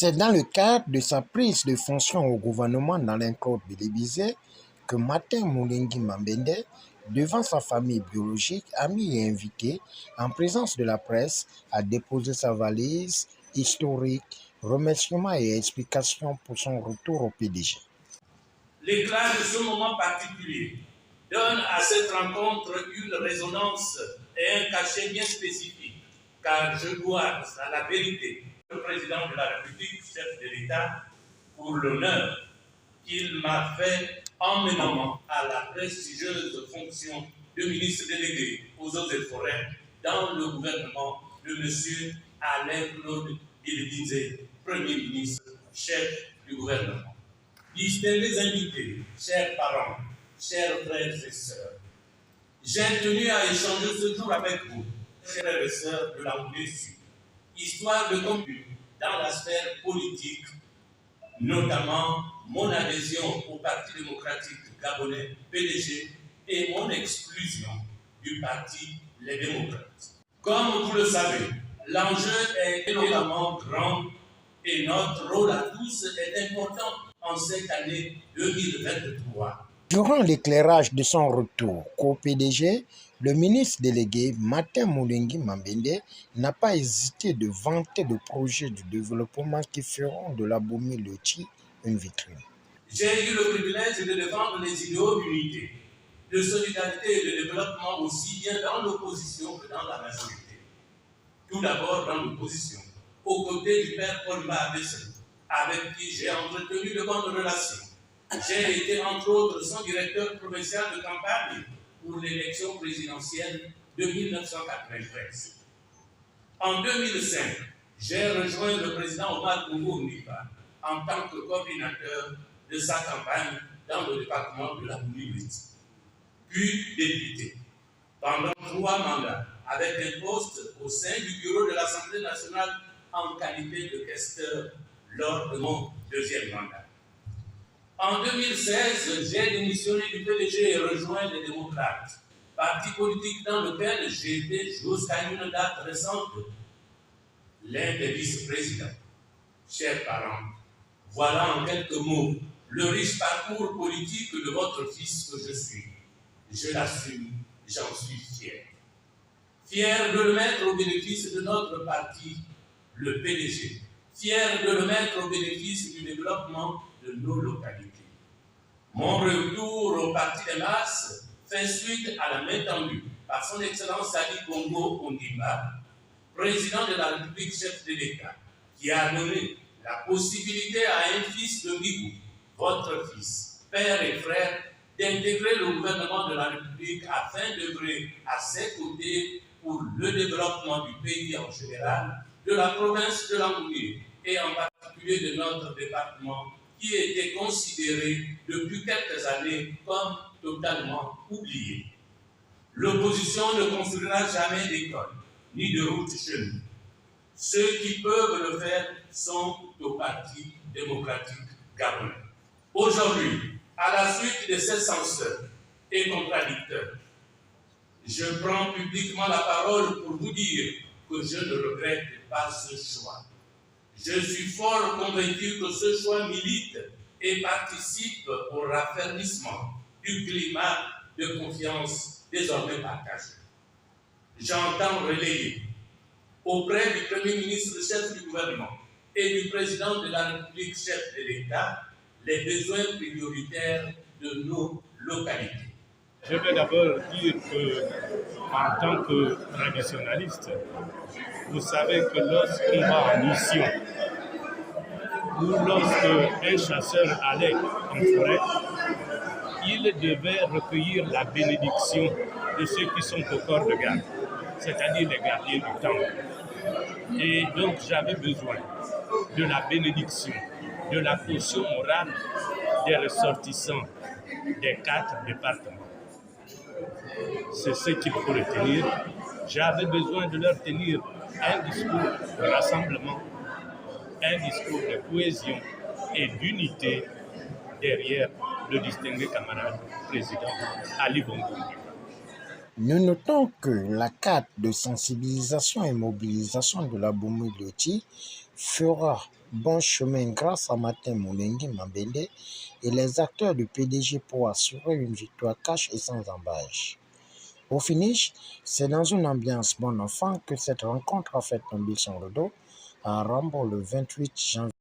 C'est dans le cadre de sa prise de fonction au gouvernement dans l'enclave Bélébizé que Martin Moulengi Mambende, devant sa famille biologique, amis et invités, en présence de la presse, a déposé sa valise historique, remerciements et explications pour son retour au PDG. L'éclat de ce moment particulier donne à cette rencontre une résonance et un cachet bien spécifique, car je dois à la vérité le président de la République, chef de l'État, pour l'honneur qu'il m'a fait en me nommant à la prestigieuse fonction de ministre délégué aux eaux et forêts dans le gouvernement de M. Alain-Claude Bélébizé, Premier ministre, chef du gouvernement. Distingués invités, chers parents, chers frères et sœurs, j'ai tenu à échanger ce jour avec vous, frères et sœurs de la Sud, histoire de conclure dans la sphère politique, notamment mon adhésion au Parti démocratique gabonais PDG et mon exclusion du parti Les Démocrates. Comme vous le savez, l'enjeu est énormément grand et notre rôle à tous est important en cette année 2023. Durant l'éclairage de son retour au PDG, le ministre délégué Martin Moulengi Mambende n'a pas hésité de vanter le projet de développement qui feront de la Bomi-Loti une vitrine. J'ai eu le privilège de défendre les idéaux d'unité, de solidarité et de développement aussi bien dans l'opposition que dans la majorité. Tout d'abord dans l'opposition, aux côtés du père Paul Mahadessel, avec qui j'ai entretenu de bonnes relations. J'ai été entre autres son directeur provincial de campagne pour l'élection présidentielle de 1993. En 2005, j'ai rejoint le président Omar Bongo Ndiba en tant que coordinateur de sa campagne dans le département de la Boumi-Loti. Puis député pendant 3 mandats avec un poste au sein du bureau de l'Assemblée nationale en qualité de questeur lors de mon 2e mandat. En 2016, j'ai démissionné du PDG et rejoint les Démocrates, parti politique dans lequel j'ai été jusqu'à une date récente l'un des vice-présidents. Chers parents, voilà en quelques mots le riche parcours politique de votre fils que je suis. Je l'assume, j'en suis fier. Fier de le mettre au bénéfice de notre parti, le PDG. Fier de le mettre au bénéfice du développement de nos localités. Mon retour au parti des masses fait suite à la main tendue par son Excellence Ali Bongo Ondimba, président de la République, chef de l'État, qui a donné la possibilité à un fils de Migou, votre fils, père et frère, d'intégrer le gouvernement de la République afin d'œuvrer à ses côtés pour le développement du pays en général, de la province de Langouni et en particulier de notre département qui était considéré depuis quelques années comme totalement oublié. L'opposition ne construira jamais d'école ni de route chez nous. Ceux qui peuvent le faire sont au Parti démocratique gabonais. Aujourd'hui, à la suite de ces censeurs et contradicteurs, je prends publiquement la parole pour vous dire que je ne regrette pas ce choix. Je suis fort convaincu que ce choix milite et participe au raffermissement du climat de confiance désormais partagé. J'entends relayer auprès du Premier ministre, chef du gouvernement, et du président de la République, chef de l'État, les besoins prioritaires de nos localités. Je vais d'abord dire que, en tant que traditionnaliste, vous savez que lorsqu'on va en mission, ou lorsqu'un chasseur allait en forêt, il devait recueillir la bénédiction de ceux qui sont au corps de garde, c'est-à-dire les gardiens du temple. Et donc j'avais besoin de la bénédiction, de la caution morale des ressortissants des 4 départements. C'est ce qu'il faut retenir. J'avais besoin de leur tenir un discours de rassemblement, un discours de cohésion et d'unité derrière le distingué camarade président Ali Bongo. Nous notons que la carte de sensibilisation et mobilisation de la Boumou-Lioti fera bon chemin grâce à Martin Moulengi Mambende et les acteurs du PDG pour assurer une victoire cash et sans embâche. Au finish, c'est dans une ambiance bon enfant que cette rencontre a fait tomber son rideau à Rambo le 28 janvier.